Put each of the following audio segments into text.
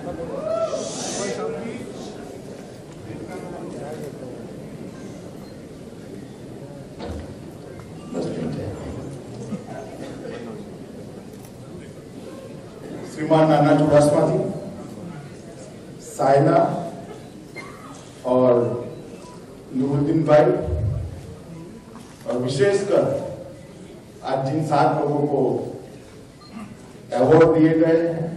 श्रीमान नाना चुड़ासमा जी, सायना और नूरुद्दीन भाई, और विशेषकर आज जिन 7 लोगों को अवार्ड दिए गए हैं,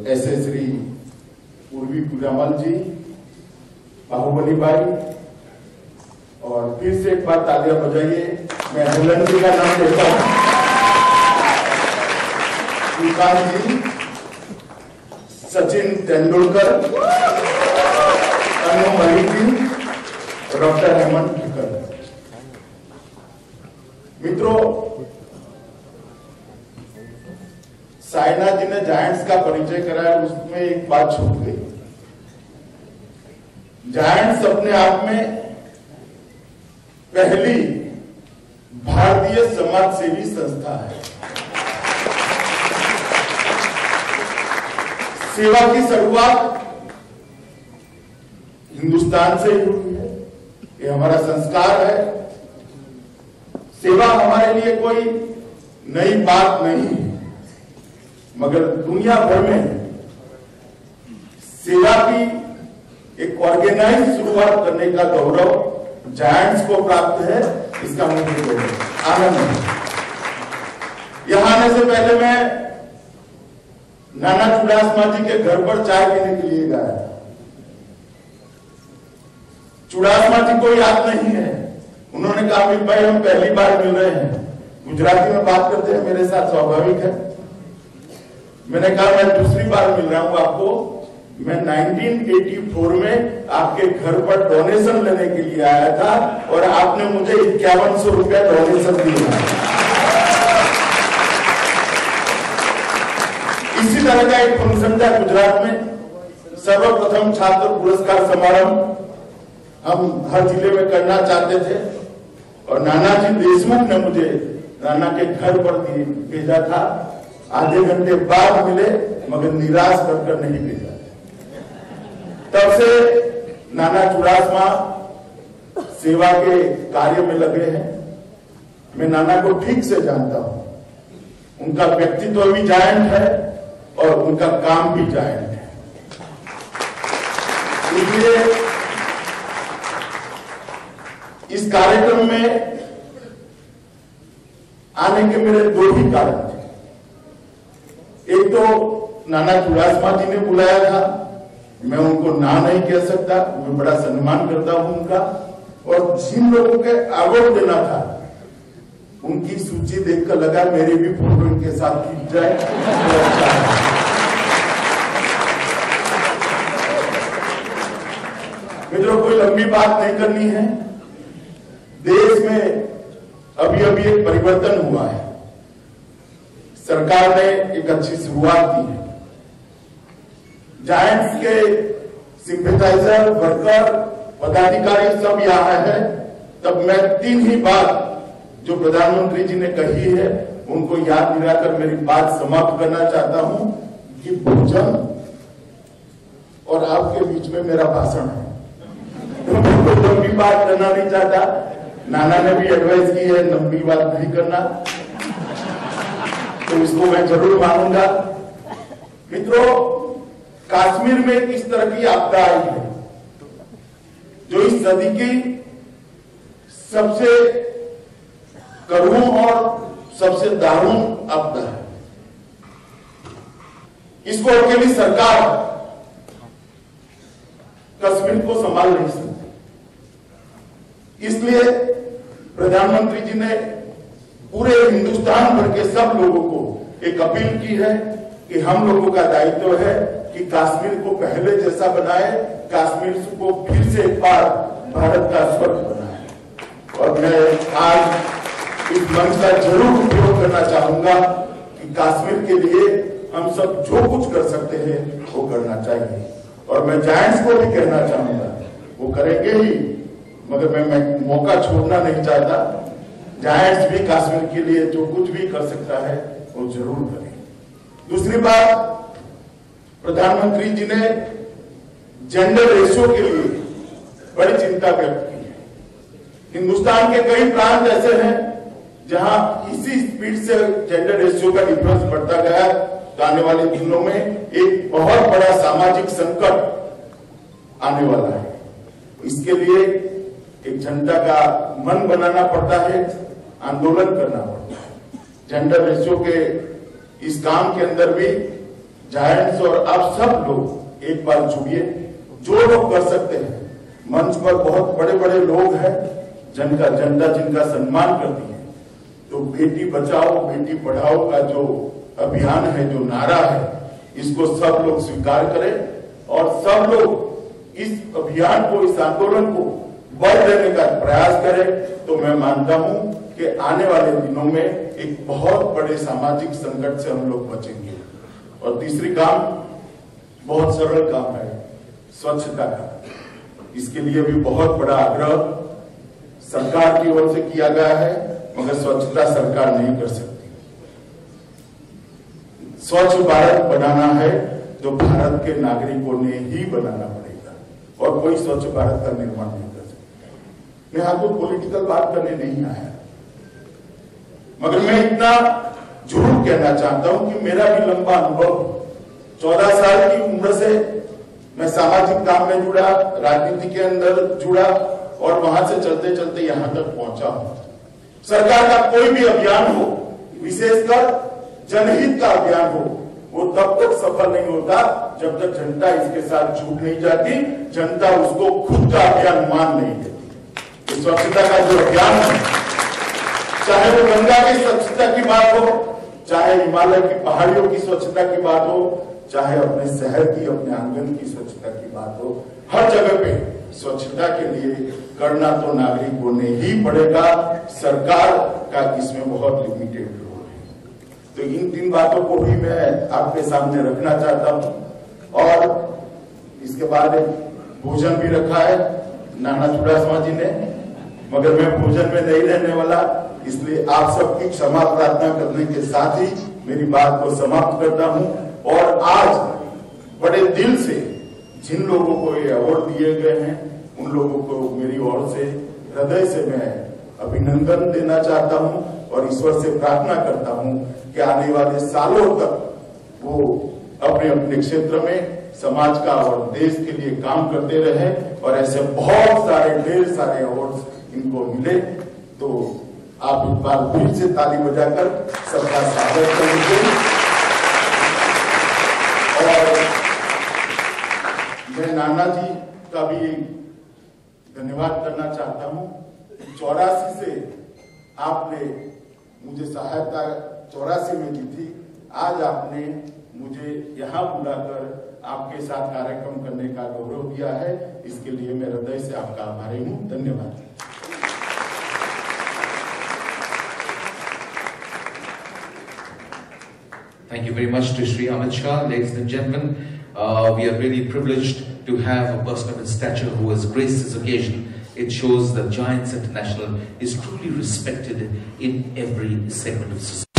ऐसे श्री पूर्वी पुरामल जी, बाहुबली भाई, और फिर से एक बार तालियां बजाइए। मैं दुल्हन जी का नाम लेता हूं, श्रीकांत जी, सचिन तेंदुलकर, अनु मलिक जी, डॉक्टर हेमंत ठक्कर। मित्रों, सायना जी ने जायंट्स का परिचय कराया, उसमें एक बात छूट गई। जायंट्स अपने आप में पहली भारतीय समाज सेवी संस्था है। सेवा की शुरुआत हिंदुस्तान से ही हुई है, ये हमारा संस्कार है। सेवा हमारे लिए कोई नई बात नहीं है, मगर दुनिया भर में सेवा की एक ऑर्गेनाइज शुरुआत करने का गौरव जायंट्स को प्राप्त है। इसका मुझे आनंद है। यहां आने से पहले मैं नाना चुड़ासमा जी के घर पर चाय पीने के लिए गया। चुड़ासमा जी को याद नहीं है। उन्होंने कहा, अमित भाई हम पहली बार मिल रहे हैं, गुजराती में बात करते हैं, मेरे साथ स्वाभाविक है। मैंने कहा मैं दूसरी बार मिल रहा हूं आपको। मैं 1984 में आपके घर पर डोनेशन लेने के लिए आया था और आपने मुझे 5100 रुपया डोनेशन दिया। इसी तरह का एक फंक्शन था गुजरात में, सर्वप्रथम छात्र पुरस्कार समारोह हम हर जिले में करना चाहते थे, और नानाजी देशमुख ने मुझे नाना के घर पर भेजा था। आधे घंटे बाद मिले, मगर निराश कर नहीं भेजा। तब से नाना चुड़ासमा सेवा के कार्य में लगे हैं। मैं नाना को ठीक से जानता हूं। उनका व्यक्तित्व भी जायंट है और उनका काम भी जायंट है। इसलिए इस कार्यक्रम में आने के मेरे 2 ही कारण थे। एक तो नाना चुड़ासमा जी ने बुलाया था, मैं उनको ना नहीं कह सकता, मैं बड़ा सम्मान करता हूं उनका। और जिन लोगों के अवार्ड देना था, उनकी सूची देखकर लगा मेरी भी फोटो इनके साथ खींच जाए तो अच्छा है। मित्रों, कोई लंबी बात नहीं करनी है। देश में अभी एक परिवर्तन हुआ है। सरकार ने एक अच्छी शुरुआत की है। जायंट्स के सिंपैथाइजर, वर्कर, पदाधिकारी सब यहाँ है। तब मैं 3 ही बात जो प्रधानमंत्री जी ने कही है उनको याद दिलाकर मेरी बात समाप्त करना चाहता हूं कि भोजन और आपके बीच में मेरा भाषण है। तो मैं कोई लंबी बात करना नहीं चाहता। नाना ने भी एडवाइस की है लंबी बात नहीं करना, तो इसको मैं जरूर मानूंगा। मित्रों, कश्मीर में इस तरह की आपदा आई है जो इस सदी की सबसे करुण और सबसे दारुण आपदा है। इसको अकेली सरकार कश्मीर को संभाल नहीं सकती। इसलिए प्रधानमंत्री जी ने पूरे हिंदुस्तान भर के सब लोगों को एक अपील की है कि हम लोगों का दायित्व है कि कश्मीर को पहले जैसा बनाए, कश्मीर को फिर से एक बार भारत का स्वर्ग बनाए। और मैं आज इस मंच का जरूर उपयोग करना चाहूंगा कि कश्मीर के लिए हम सब जो कुछ कर सकते हैं वो करना चाहिए। और मैं जायंट्स को भी कहना चाहूंगा, वो करेंगे ही, मगर मैं मौका छोड़ना नहीं चाहता। जायंट्स भी कश्मीर के लिए जो कुछ भी कर सकता है वो जरूर करें। दूसरी बात, प्रधानमंत्री जी ने जेंडर रेशियो के लिए बड़ी चिंता व्यक्त की है। हिंदुस्तान के कई प्रांत ऐसे हैं जहां इसी स्पीड से जेंडर रेशियो का डिफरेंस बढ़ता गया, तो आने वाले दिनों में एक बहुत बड़ा सामाजिक संकट आने वाला है। इसके लिए एक जनता का मन बनाना पड़ता है, आंदोलन करना पड़ता है। जेंडर रेशियो के इस काम के अंदर भी जायंट्स और आप सब लोग एक बार जुड़िए, जो लोग कर सकते हैं। मंच पर बहुत बड़े बड़े लोग हैं जनता जिनका सम्मान करती है। तो बेटी बचाओ बेटी पढ़ाओ का जो अभियान है, जो नारा है, इसको सब लोग स्वीकार करें और सब लोग इस अभियान को, इस आंदोलन को बल देने का प्रयास करें। तो मैं मानता हूं कि आने वाले दिनों में एक बहुत बड़े सामाजिक संकट से हम लोग बचेंगे। और तीसरी काम बहुत सरल काम है, स्वच्छता का। इसके लिए भी बहुत बड़ा आग्रह सरकार की ओर से किया गया है, मगर स्वच्छता सरकार नहीं कर सकती। स्वच्छ भारत बनाना है तो भारत के नागरिकों ने ही बनाना पड़ेगा, और कोई स्वच्छ भारत का निर्माण नहीं कर सकता। मैं आपको पॉलिटिकल बात करने नहीं आया, मगर मैं इतना जरूर कहना चाहता हूं कि मेरा भी लंबा अनुभव, 14 साल की उम्र से मैं सामाजिक काम में जुड़ा, राजनीति के अंदर जुड़ा और वहां से चलते चलते यहां तक पहुंचा हूं। सरकार का कोई भी अभियान हो, विशेषकर जनहित का अभियान हो, वो तब तक सफल नहीं होता जब तक जनता इसके साथ जुट नहीं जाती, जनता उसको खुद का अभियान मान नहीं देती। स्वच्छता का जो अभियान है, चाहे वो गंगा की स्वच्छता की बात हो, चाहे हिमालय की पहाड़ियों की स्वच्छता की बात हो, चाहे अपने शहर की, अपने आंगन की स्वच्छता की बात हो, हर जगह पे स्वच्छता के लिए करना तो नागरिकों ने ही पड़ेगा। सरकार का इसमें बहुत लिमिटेड रोल है। तो इन 3 बातों को भी मैं आपके सामने रखना चाहता हूं। और इसके बाद भोजन भी रखा है नाना चुड़ासमा जी ने, मगर मैं भोजन में नहीं रहने वाला, इसलिए आप सबकी क्षमा प्रार्थना करने के साथ ही मेरी बात को समाप्त करता हूं। और आज बड़े दिल से जिन लोगों को ये अवार्ड दिए गए हैं, उन लोगों को मेरी ओर से, हृदय से मैं अभिनंदन देना चाहता हूं और ईश्वर से प्रार्थना करता हूं कि आने वाले सालों तक वो अपने अपने क्षेत्र में समाज का और देश के लिए काम करते रहे और ऐसे बहुत सारे, ढेर सारे अवार्ड्स इनको मिले। तो आप एक बार फिर से ताली बजाकर सबका स्वागत करेंगे। और मैं नाना जी का भी धन्यवाद करना चाहता हूं। 84 से आपने मुझे सहायता 84 में दी थी, आज आपने मुझे यहां बुलाकर आपके साथ कार्यक्रम करने का गौरव दिया है, इसके लिए मैं हृदय से आपका आभारी हूं। धन्यवाद। Thank you very much to Shri Amit Shah. Ladies and gentlemen, we are really privileged to have a person of his stature who has graced this occasion. It shows that Giants International is truly respected in every segment of society.